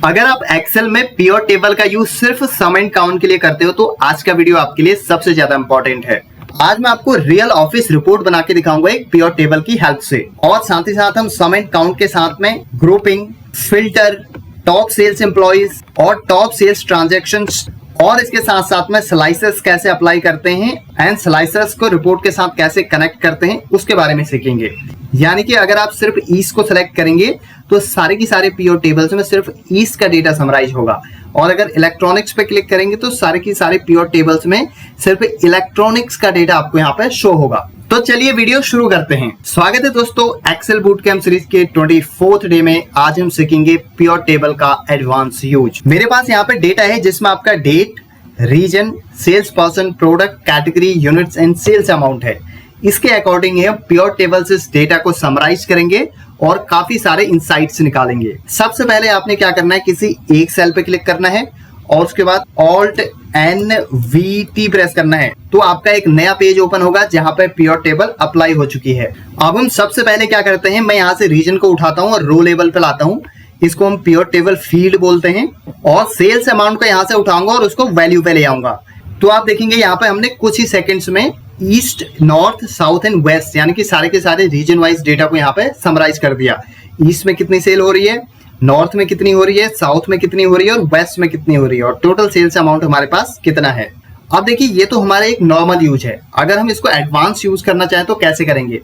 अगर आप एक्सेल में पिवट टेबल का यूज सिर्फ सम एंड काउंट के लिए करते हो तो आज का वीडियो आपके लिए सबसे ज्यादा इंपॉर्टेंट है। आज मैं आपको रियल ऑफिस रिपोर्ट बना के दिखाऊंगा एक पिवट टेबल की हेल्प से, और साथ ही साथ हम सम एंड काउंट के साथ में grouping, filter, top sales employees और टॉप सेल्स ट्रांजेक्शंस, और इसके साथ साथ में स्लाइसर्स कैसे अप्लाई करते हैं एंड स्लाइसर्स को रिपोर्ट के साथ कैसे कनेक्ट करते हैं उसके बारे में सीखेंगे। यानी कि अगर आप सिर्फ ईस्ट को सिलेक्ट करेंगे तो सारे की सारे पिवट टेबल्स में सिर्फ ईस्ट का डेटा समराइज होगा, और अगर इलेक्ट्रॉनिक्स पे क्लिक करेंगे तो सारे की सारे पिवट टेबल्स में सिर्फ इलेक्ट्रॉनिक्स का डेटा आपको यहाँ पे शो होगा। तो चलिए वीडियो शुरू करते हैं। स्वागत है दोस्तों एक्सेल बूट कैंप सीरीज के 24th डे में। आज हम सीखेंगे पिवट टेबल का एडवांस यूज। मेरे पास यहाँ पे डेटा है जिसमें आपका date, region, sales person, product, category, units and sales amount है। इसके अकॉर्डिंग हम पिवट टेबल से इस डेटा को समराइज करेंगे और काफी सारे इंसाइट्स निकालेंगे। सबसे पहले आपने क्या करना है, किसी एक सेल पे क्लिक करना है और उसके बाद Alt NVT प्रेस करना है, तो आपका एक नया पेज ओपन होगा जहां पे पिवट टेबल अप्लाई हो चुकी है। अब हम सबसे पहले क्या करते हैं, मैं यहाँ से रीजन को उठाता हूँ और रो लेवल पे लाता हूँ। इसको हम पिवट टेबल फील्ड बोलते हैं, और सेल्स अमाउंट को यहाँ से उठाऊंगा और उसको वैल्यू पे ले आऊंगा। तो आप देखेंगे यहाँ पे हमने कुछ ही सेकेंड्स में east, north, south and west यानी कि सारे के सारे रीजन वाइज डेटा को यहाँ पे समराइज कर दिया। ईस्ट में कितनी सेल हो रही है, नॉर्थ में कितनी हो रही है, साउथ में कितनी हो रही है और वेस्ट में कितनी हो रही है, और टोटल सेल्स अमाउंट हमारे पास कितना है। अब देखिए ये तो हमारा एक नॉर्मल यूज है। अगर हम इसको एडवांस यूज करना चाहें तो कैसे करेंगे।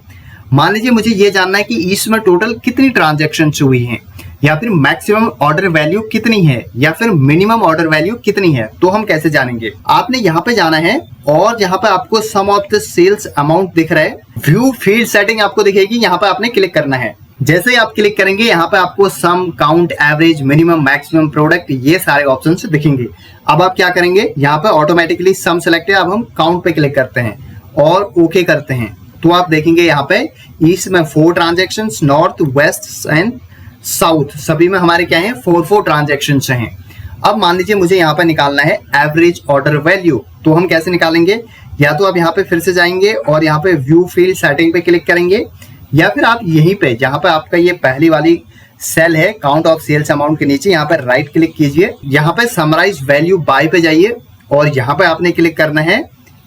मान लीजिए मुझे ये जानना है कि ईस्ट में टोटल कितनी ट्रांजेक्शन हुई हैं, या फिर मैक्सिमम ऑर्डर वैल्यू कितनी है, या फिर मिनिमम ऑर्डर वैल्यू कितनी है। तो हम कैसे जानेंगे, आपने यहाँ पे जाना है और यहाँ पे आपको सम ऑफ द सेल्स अमाउंट दिख रहा है, व्यू फील्ड सेटिंग आपको दिखेगी, यहाँ पे आपने क्लिक करना है। जैसे ही आप क्लिक करेंगे यहाँ पे आपको sum, count, average, minimum, maximum, product, ये सारे ऑप्शन दिखेंगे। अब आप क्या करेंगे, यहाँ पे ऑटोमेटिकली सम सेलेक्ट है, अब हम काउंट पे क्लिक करते हैं और ओके करते हैं। तो आप देखेंगे यहाँ पे ईस्ट में 4 transaction, north, west and south सभी में हमारे क्या है 4 ट्रांजेक्शन हैं। अब मान लीजिए मुझे यहाँ पे निकालना है एवरेज ऑर्डर वैल्यू, तो हम कैसे निकालेंगे, या तो आप यहाँ पे फिर से जाएंगे और यहाँ पे व्यू फील्ड सेटिंग पे क्लिक करेंगे, या फिर आप यहीं पे जहाँ पे आपका ये पहली वाली सेल है काउंट ऑफ सेल्स अमाउंट के नीचे यहाँ पे राइट क्लिक कीजिए, यहाँ पे समराइज वैल्यू बाय पे जाइए और यहाँ पे आपने क्लिक करना है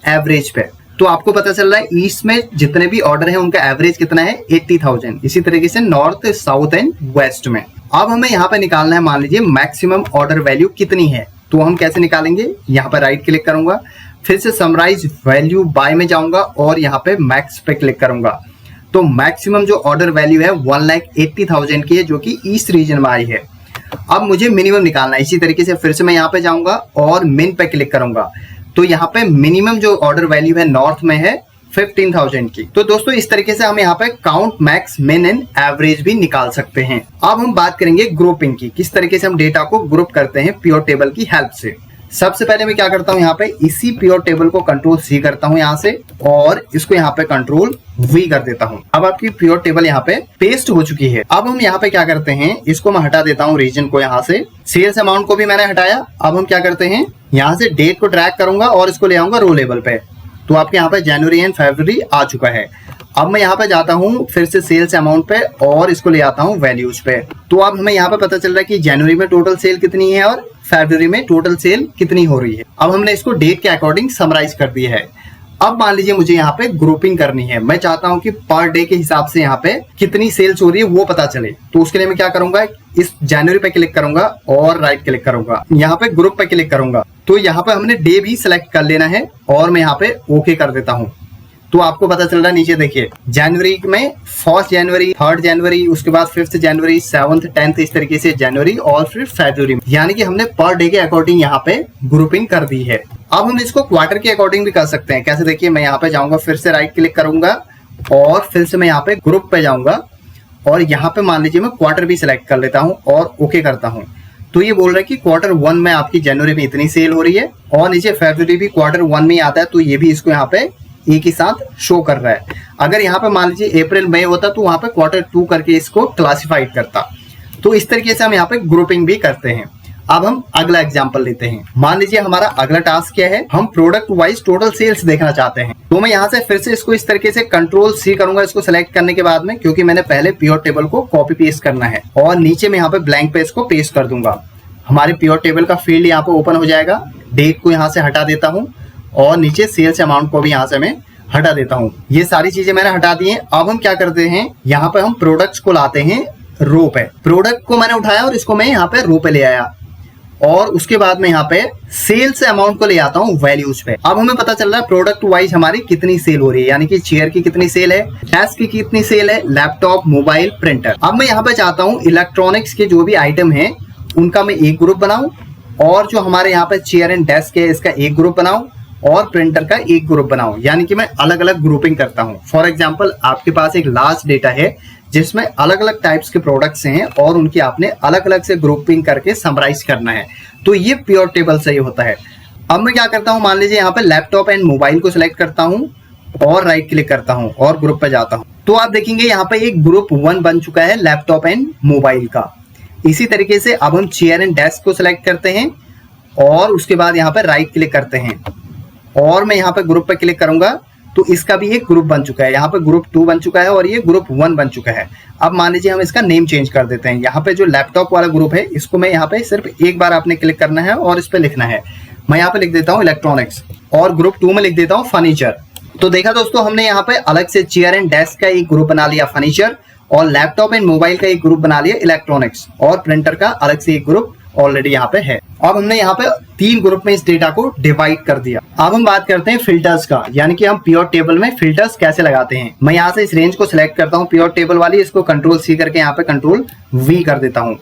एवरेज पे। तो आपको पता चल रहा है ईस्ट में जितने भी ऑर्डर है उनका एवरेज कितना है 80,000। इसी तरीके से नॉर्थ, साउथ एंड वेस्ट में। अब हमें यहाँ पे निकालना है मान लीजिए मैक्सिमम ऑर्डर वैल्यू कितनी है, तो हम कैसे निकालेंगे, यहाँ पर राइट क्लिक करूंगा, फिर से समराइज वैल्यू बाय में जाऊंगा और यहाँ पे मैक्स पे क्लिक करूंगा। तो मैक्सिमम जो ऑर्डर वैल्यू है 1,80,000 की है, जो कि ईस्ट रीजन में आई है। अब मुझे मिनिमम निकालना है, इसी तरीके से फिर से मैं यहाँ पे जाऊंगा और मिन पे क्लिक करूंगा। तो यहाँ पे मिनिमम जो ऑर्डर वैल्यू है नॉर्थ में है 15,000 की। तो दोस्तों इस तरीके से हम यहाँ पे काउंट, मैक्स, मिन एंड एवरेज भी निकाल सकते हैं। अब हम बात करेंगे ग्रुपिंग की, किस तरीके से हम डेटा को ग्रुप करते हैं पिवट टेबल की हेल्प से। सबसे पहले मैं क्या करता हूँ, यहाँ पे इसी पिवट टेबल को कंट्रोल C करता हूँ यहाँ से, और इसको यहाँ पे कंट्रोल V कर देता हूँ। अब आपकी पिवट टेबल यहाँ पे पेस्ट हो चुकी है। अब हम यहाँ पे क्या करते हैं, इसको मैं हटा देता हूँ रीजन को, यहाँ से सेल्स अमाउंट को भी मैंने हटाया। अब हम क्या करते हैं, यहाँ से डेट को ड्रैग करूंगा और इसको ले आऊंगा रो लेवल पे। तो आपके यहाँ पे जनवरी एंड फरवरी आ चुका है। अब मैं यहाँ पे जाता हूँ फिर से सेल्स अमाउंट पे और इसको ले आता हूँ वैल्यूज पे। तो अब हमें यहाँ पे पता चल रहा है कि जनवरी में टोटल सेल कितनी है और फरवरी में टोटल सेल कितनी हो रही है। अब हमने इसको डेट के अकॉर्डिंग समराइज कर दिया है। अब मान लीजिए मुझे यहाँ पे ग्रुपिंग करनी है, मैं चाहता हूँ कि पर डे के हिसाब से यहाँ पे कितनी सेल्स हो रही है वो पता चले। तो उसके लिए मैं क्या करूंगा, इस जनवरी पे क्लिक करूंगा और राइट क्लिक करूंगा, यहाँ पे ग्रुप पे क्लिक करूंगा। तो यहाँ पे हमने डे भी सिलेक्ट कर लेना है और मैं यहाँ पे ओके कर देता हूँ। तो आपको पता चल रहा है नीचे देखिए, जनवरी में 1 जनवरी, 3 जनवरी, उसके बाद 5 जनवरी, 7th, 10th, इस तरीके से जनवरी और फिर फरवरी, यानी कि हमने पर डे के अकॉर्डिंग यहाँ पे ग्रुपिंग कर दी है। अब हम इसको क्वार्टर के अकॉर्डिंग भी कर सकते हैं। कैसे, देखिए मैं यहाँ पे जाऊंगा, फिर से राइट क्लिक करूंगा और फिर से मैं यहाँ पे ग्रुप पे जाऊंगा और यहाँ पे मान लीजिए मैं क्वार्टर भी सिलेक्ट कर लेता हूँ और ओके करता हूँ। तो ये बोल रहा है कि Q1 में आपकी जनवरी में इतनी सेल हो रही है, और नीचे फरवरी भी Q1 में ही आता है, तो ये भी इसको यहाँ पे एक ही साथ शो कर रहा है। अगर यहाँ पे मान लीजिए अप्रैल मई होता तो वहां पे Q2 करके इसको क्लासिफाइड करता। तो इस तरीके से हम यहाँ पे ग्रुपिंग भी करते हैं। अब हम अगला एग्जांपल लेते हैं। मान लीजिए हमारा अगला टास्क क्या है, हम प्रोडक्ट वाइज टोटल सेल्स देखना चाहते हैं। तो मैं यहाँ से फिर से इसको इस तरीके से कंट्रोल C करूंगा इसको सेलेक्ट करने के बाद में, क्योंकि मैंने पहले पिवट टेबल को कॉपी पेस्ट करना है और नीचे में यहाँ पे ब्लैंक पेज को पेस्ट कर दूंगा। हमारे प्योर टेबल का फील्ड यहाँ पे ओपन हो जाएगा। डेट को यहाँ से हटा देता हूँ और नीचे सेल्स अमाउंट को भी यहाँ से मैं हटा देता हूँ। ये सारी चीजें मैंने हटा दी हैं। अब हम क्या करते हैं, यहाँ पे हम प्रोडक्ट्स को लाते हैं रो पे। प्रोडक्ट को मैंने उठाया और इसको मैं यहाँ पे रो पे ले आया और उसके बाद मैं यहाँ पे सेल्स अमाउंट को ले आता हूँ वैल्यूज पे। अब हमें पता चल रहा है प्रोडक्ट वाइज हमारी कितनी सेल हो रही है, यानी कि चेयर की कितनी सेल है, डेस्क की कितनी सेल है, लैपटॉप, मोबाइल, प्रिंटर। अब मैं यहाँ पे चाहता हूँ इलेक्ट्रॉनिक्स के जो भी आइटम है उनका मैं एक ग्रुप बनाऊं और जो हमारे यहाँ पे चेयर एंड डेस्क है इसका एक ग्रुप बनाऊं और प्रिंटर का एक ग्रुप बनाऊं, यानी कि मैं अलग अलग ग्रुपिंग करता हूं। फॉर एग्जांपल आपके पास एक लार्ज डेटा है जिसमें अलग अलग टाइप्स के प्रोडक्ट्स हैं और उनकी आपने अलग अलग से ग्रुपिंग करके समराइज करना है, तो ये प्योर टेबल से ही होता है। अब मैं क्या करता हूं, मान लीजिए यहाँ पे लैपटॉप एंड मोबाइल को सिलेक्ट करता हूं और राइट क्लिक करता हूं और ग्रुप पे जाता हूं, तो आप देखेंगे यहाँ पे एक ग्रुप 1 बन चुका है लैपटॉप एंड मोबाइल का। इसी तरीके से अब हम चेयर एंड डेस्क को सिलेक्ट करते हैं और उसके बाद यहाँ पे राइट क्लिक करते हैं और मैं यहाँ पे ग्रुप पे क्लिक करूंगा तो इसका भी एक ग्रुप बन चुका है। यहाँ पे ग्रुप 2 बन चुका है और ये ग्रुप 1 बन चुका है। अब मान लीजिए हम इसका नेम चेंज कर देते हैं। यहाँ पे जो लैपटॉप वाला ग्रुप है इसको मैं यहाँ पे सिर्फ एक बार आपने क्लिक करना है और इस पे लिखना है। मैं यहाँ पे लिख देता हूँ इलेक्ट्रॉनिक्स और ग्रुप 2 में लिख देता हूँ फर्नीचर। तो देखा दोस्तों, हमने यहाँ पे अलग से चेयर एंड डेस्क का एक ग्रुप बना लिया फर्नीचर और लैपटॉप एंड मोबाइल का एक ग्रुप बना लिया इलेक्ट्रॉनिक्स और प्रिंटर का अलग से एक ग्रुप ऑलरेडी यहाँ पे है। अब हमने यहाँ पे 3 ग्रुप में इस डेटा को डिवाइड कर दिया। अब हम बात करते हैं फिल्टर्स का, यानी कि हम प्योर टेबल में फिल्टर्स कैसे लगाते हैं। मैं यहाँ से इस रेंज को सिलेक्ट करता हूँ प्योर टेबल वाली, इसको कंट्रोल C करके यहाँ पे कंट्रोल V कर देता हूँ।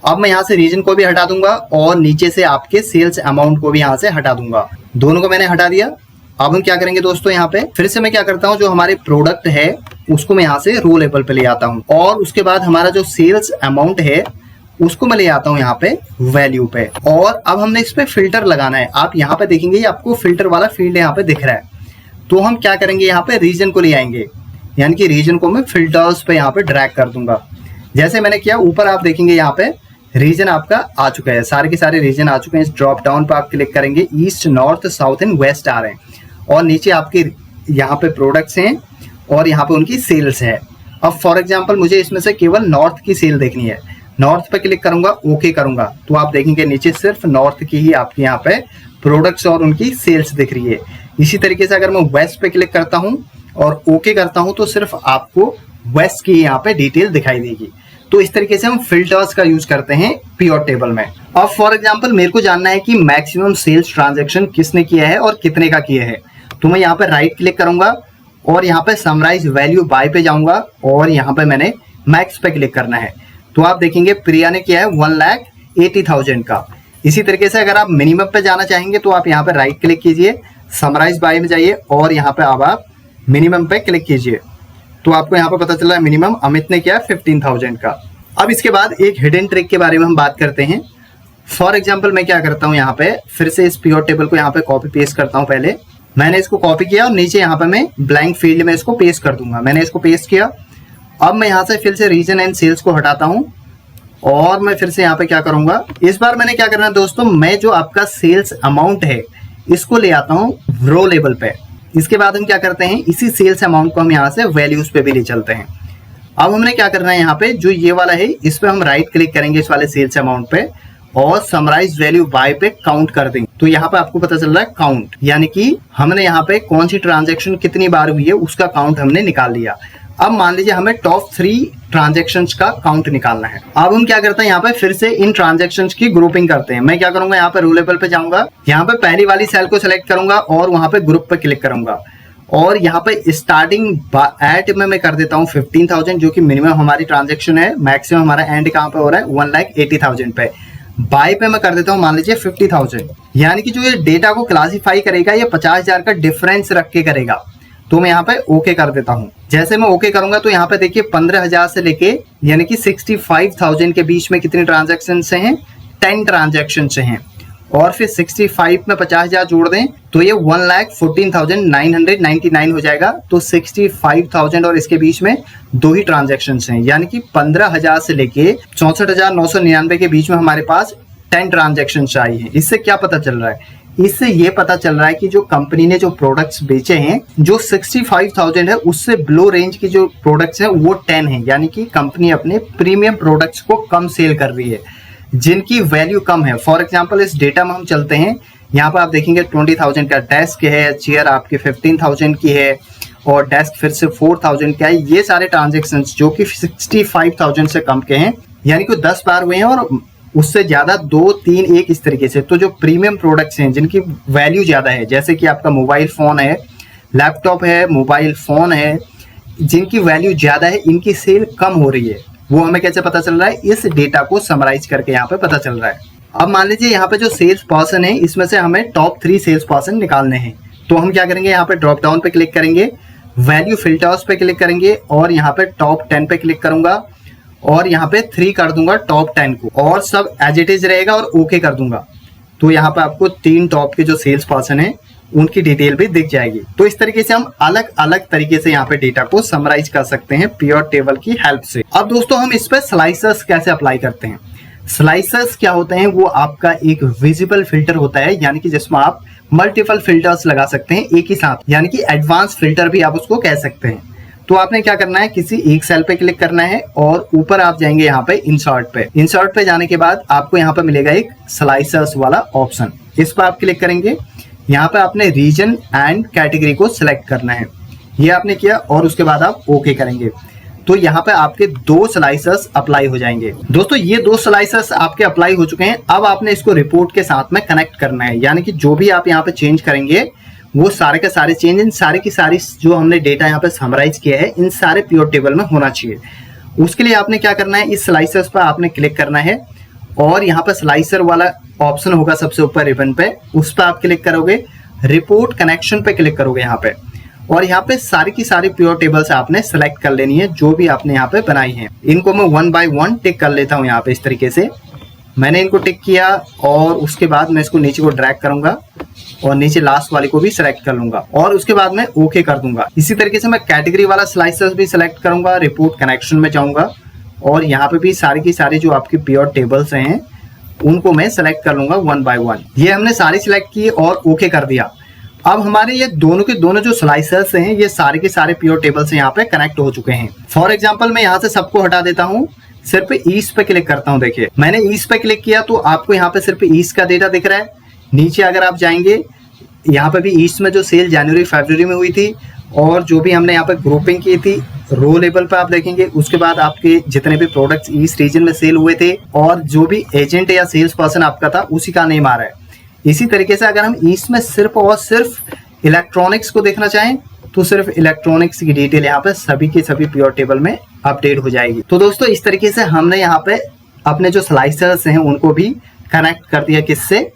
अब मैं यहाँ से रीजन को भी हटा दूंगा और नीचे से आपके सेल्स अमाउंट को भी यहाँ से हटा दूंगा। दोनों को मैंने हटा दिया। अब हम क्या करेंगे दोस्तों, यहाँ पे फिर से मैं क्या करता हूँ, जो हमारे प्रोडक्ट है उसको मैं यहाँ से रो लेवल पे ले आता हूँ और उसके बाद हमारा जो सेल्स अमाउंट है उसको मैं ले आता हूँ यहाँ पे वैल्यू पे और अब हमने इस पे फिल्टर लगाना है। आप यहाँ पे देखेंगे ये आपको फिल्टर वाला फील्ड यहाँ पे दिख रहा है। तो हम क्या करेंगे, यहाँ पे रीजन को ले आएंगे, यानी कि रीजन को मैं फिल्टर्स पे यहाँ पे ड्रैग कर दूंगा। जैसे मैंने किया, ऊपर आप देखेंगे यहाँ पे रीजन आपका आ चुका है, सारे के सारे रीजन आ चुके हैं। इस ड्रॉप डाउन पर आप क्लिक करेंगे, east, north, south and west आ रहे हैं और नीचे आपके यहाँ पे प्रोडक्ट्स हैं और यहाँ पे उनकी सेल्स है। अब फॉर एग्जाम्पल मुझे इसमें से केवल नॉर्थ की सेल देखनी है, नॉर्थ पे क्लिक करूंगा, ओके करूंगा, तो आप देखेंगे नीचे सिर्फ नॉर्थ की ही आपके यहाँ पे प्रोडक्ट्स और उनकी सेल्स दिख रही है। इसी तरीके से अगर मैं वेस्ट पे क्लिक करता हूं और ओके करता हूं तो सिर्फ आपको वेस्ट की यहाँ पे डिटेल दिखाई देगी। तो इस तरीके से हम फिल्टर्स का यूज करते हैं प्योर टेबल में। अब फॉर एग्जाम्पल मेरे को जानना है कि मैक्सिमम सेल्स ट्रांजेक्शन किसने किया है और कितने का किया है, तो मैं यहाँ पे राइट क्लिक करूंगा और यहाँ पे समराइज वैल्यू बाय पे जाऊंगा और यहाँ पे मैंने मैक्स पे क्लिक करना है। तो आप देखेंगे प्रिया ने किया है 1,80,000 का। इसी तरीके से अगर आप मिनिमम पे जाना चाहेंगे तो आप यहाँ पे राइट क्लिक कीजिए, समराइज बाय में जाइए और यहाँ पे अब आप मिनिमम पे क्लिक कीजिए तो आपको यहाँ पे पता चल रहा है मिनिमम अमित ने किया 15,000 का। अब इसके बाद एक हिडन ट्रिक के बारे में हम बात करते हैं। फॉर एग्जाम्पल मैं क्या करता हूँ, यहाँ पे फिर से इस प्योर टेबल को यहाँ पे कॉपी पेस्ट करता हूँ। पहले मैंने इसको कॉपी किया और नीचे यहाँ पे मैं ब्लैंक फील्ड में इसको पेस्ट कर दूंगा। मैंने इसको पेस्ट किया। अब मैं यहाँ से फिर से रीजन एंड सेल्स को हटाता हूँ और मैं फिर से यहाँ पे क्या करूंगा, इस बार मैंने क्या करना है दोस्तों, मैं जो आपका सेल्स अमाउंट है इसको ले आता हूँ रो लेवल पे। इसके बाद हम क्या करते हैं, इसी सेल्स अमाउंट को हम यहाँ से वैल्यूज पे भी ले चलते हैं। अब हमने क्या करना है, यहाँ पे जो ये वाला है इस पे हम राइट क्लिक करेंगे इस वाले सेल्स अमाउंट पे और समराइज वैल्यू बाय पे काउंट कर देंगे। तो यहाँ पे आपको पता चल रहा है काउंट, यानी कि हमने यहाँ पे कौन सी ट्रांजेक्शन कितनी बार हुई है उसका काउंट हमने निकाल लिया। अब मान लीजिए हमें टॉप 3 ट्रांजेक्शंस का काउंट निकालना है। अब हम क्या करते हैं, यहाँ पे फिर से इन ट्रांजेक्शंस की ग्रुपिंग करते हैं। मैं क्या करूंगा, यहाँ पे रो लेवल पे जाऊंगा, यहाँ पे पहली वाली सेल को सिलेक्ट करूंगा और वहां पे ग्रुप पे क्लिक करूंगा और यहाँ पे स्टार्टिंग एट में मैं कर देता हूँ 15,000 जो कि मिनिमम हमारी ट्रांजेक्शन है। मैक्सिमम हमारा एंड कहाँ पे हो रहा है 1,80,000 पे। बाय पे मैं कर देता हूँ मान लीजिए 50,000, यानी कि जो ये डेटा को क्लासिफाई करेगा ये 50,000 का डिफरेंस रख के करेगा। तो मैं यहाँ पे ओके कर देता हूँ। जैसे मैं ओके करूंगा तो यहाँ पे देखिए 15,000 से लेके यानी कि 65,000 के बीच में कितने ट्रांजेक्शन से हैं, 10 ट्रांजेक्शन से हैं और फिर 65 में 50,000 जोड़ दें तो ये 1,14,999 हो जाएगा। तो 65,000 और इसके बीच में 2 ही ट्रांजेक्शन हैं, यानी कि 15,000 से लेके 64,999 के बीच में हमारे पास 10 ट्रांजेक्शन आई हैं। इससे क्या पता चल रहा है, इससे ये पता चल रहा है कि जो कंपनी ने जो प्रोडक्ट्स बेचे हैं जो 65,000 है उससे बिलो रेंज की जो प्रोडक्ट्स हैं वो 10 हैं, यानी कि कंपनी अपने प्रीमियम प्रोडक्ट्स को कम सेल कर रही है। जिनकी वैल्यू कम है। फॉर एग्जाम्पल इस डेटा में हम चलते हैं, यहाँ पर आप देखेंगे 20,000 का डेस्क है, चेयर आपकी 15,000 की है और डेस्क फिर से 4,000 का है। ये सारे ट्रांजेक्शन जो कि 65,000 से कम के हैं, यानी कि 10 बार हुए हैं और उससे ज्यादा 2, 3, 1 इस तरीके से। तो जो प्रीमियम प्रोडक्ट्स हैं जिनकी वैल्यू ज्यादा है, जैसे कि आपका मोबाइल फोन है, लैपटॉप है, मोबाइल फोन है, जिनकी वैल्यू ज्यादा है, इनकी सेल कम हो रही है। वो हमें कैसे पता चल रहा है? इस डेटा को समराइज करके यहाँ पे पता चल रहा है। अब मान लीजिए यहाँ पे जो सेल्स पर्सन है, इसमें से हमें टॉप 3 सेल्स पर्सन निकालने हैं। तो हम क्या करेंगे, यहाँ पे ड्रॉप डाउन पे क्लिक करेंगे, वैल्यू फिल्टर्स पे क्लिक करेंगे और यहाँ पे टॉप 10 पे क्लिक करूंगा और यहाँ पे 3 कर दूंगा टॉप 10 को और सब एज इट इज रहेगा और ओके कर दूंगा। तो यहाँ पे आपको 3 टॉप के जो सेल्स पर्सन है उनकी डिटेल भी दिख जाएगी। तो इस तरीके से हम अलग अलग तरीके से यहाँ पे डेटा को समराइज कर सकते हैं पियोर टेबल की हेल्प से। अब दोस्तों हम इस पे स्लाइसर्स कैसे अप्लाई करते हैं। स्लाइसर्स क्या होते हैं? वो आपका एक विजिबल फिल्टर होता है, यानी कि जिसमें आप मल्टीपल फिल्टर्स लगा सकते हैं एक ही साथ, यानी कि एडवांस फिल्टर भी आप उसको कह सकते हैं। तो आपने क्या करना है, किसी एक सेल पे क्लिक करना है और ऊपर आप जाएंगे यहाँ पे इंसर्ट पे। इंसर्ट पे जाने के बाद आपको यहाँ पे मिलेगा एक स्लाइसर्स वाला ऑप्शन, इस पर आप क्लिक करेंगे। यहाँ पे आपने रीजन एंड कैटेगरी को सिलेक्ट करना है, ये आपने किया और उसके बाद आप ओके करेंगे। तो यहाँ पे आपके 2 स्लाइसर्स अप्लाई हो जाएंगे। दोस्तों ये 2 स्लाइसर्स आपके अप्लाई हो चुके हैं। अब आपने इसको रिपोर्ट के साथ में कनेक्ट करना है, यानी कि जो भी आप यहाँ पे चेंज करेंगे वो सारे के सारे चेंज, इन सारे की सारी जो हमने डेटा यहाँ पे समराइज किया है, इन सारे पियोर टेबल में होना चाहिए। उसके लिए आपने क्या करना है, इस स्लाइसर्स पर आपने क्लिक करना है और यहाँ पे स्लाइसर वाला ऑप्शन होगा सबसे ऊपर रिबन पे, उस पर आप क्लिक करोगे, रिपोर्ट कनेक्शन पे क्लिक करोगे यहाँ पे और यहाँ पे सारी की सारी प्योर टेबल्स आपने सेलेक्ट कर लेनी है जो भी आपने यहाँ पे बनाई है। इनको मैं 1 बाय 1 टिक कर लेता हूँ। यहाँ पे इस तरीके से मैंने इनको टिक किया और उसके बाद मैं इसको नीचे को ड्रैग करूंगा और नीचे लास्ट वाले को भी सिलेक्ट कर लूंगा और उसके बाद मैं ओके कर दूंगा। इसी तरीके से मैं कैटेगरी वाला स्लाइसर्स भी सिलेक्ट करूंगा, रिपोर्ट कनेक्शन में जाऊंगा और यहाँ पे भी सारी की सारी जो आपकी प्योर टेबल्स हैं उनको मैं सेलेक्ट कर लूंगा 1 बाय 1। ये हमने सारी सिलेक्ट की और ओके कर दिया। अब हमारे ये दोनों के दोनों जो स्लाइसर्स हैं ये सारे के सारे प्योर टेबल से यहाँ पे कनेक्ट हो चुके हैं। फॉर एग्जांपल मैं यहाँ से सबको हटा देता हूँ, सिर्फ ईस्ट पे क्लिक करता हूँ। देखिए मैंने ईस्ट पे क्लिक किया तो आपको यहाँ पे सिर्फ ईस्ट का डेटा दिख रहा है। नीचे अगर आप जाएंगे यहाँ पे भी ईस्ट में जो सेल जनवरी फरवरी में हुई थी और जो भी हमने यहाँ पे ग्रुपिंग की थी रो लेवल पे आप देखेंगे, उसके बाद आपके जितने भी प्रोडक्ट्स ईस्ट रीजन में सेल हुए थे और जो भी एजेंट या सेल्स पर्सन आपका था उसी का नेम आ रहा है। इसी तरीके से अगर हम ईस्ट में सिर्फ और सिर्फ इलेक्ट्रॉनिक्स को देखना चाहें तो सिर्फ इलेक्ट्रॉनिक्स की डिटेल यहाँ पे सभी के सभी प्योर टेबल में अपडेट हो जाएगी। तो दोस्तों इस तरीके से हमने यहाँ पे अपने जो स्लाइसर्स हैं उनको भी कनेक्ट कर दिया, किससे?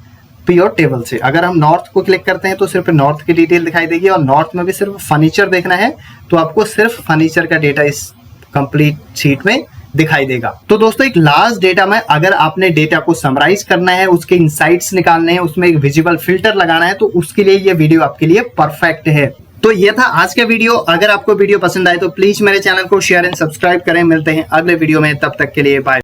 प्योर टेबल से। अगर हम नॉर्थ को क्लिक करते हैं तो सिर्फ नॉर्थ की डिटेल दिखाई देगी और नॉर्थ में भी सिर्फ फर्नीचर देखना है तो आपको सिर्फ फर्नीचर का डेटा इस कंप्लीट शीट में दिखाई देगा। तो दोस्तों एक लास्ट डेटा में अगर आपने डेटा को समराइज करना है, उसके इनसाइट्स निकालने हैं, उसमें एक विजिबल फिल्टर लगाना है तो उसके लिए ये वीडियो आपके लिए परफेक्ट है। तो ये था आज का वीडियो। अगर आपको वीडियो पसंद आए तो प्लीज मेरे चैनल को शेयर एंड सब्सक्राइब करें। मिलते हैं अगले वीडियो में, तब तक के लिए बाय।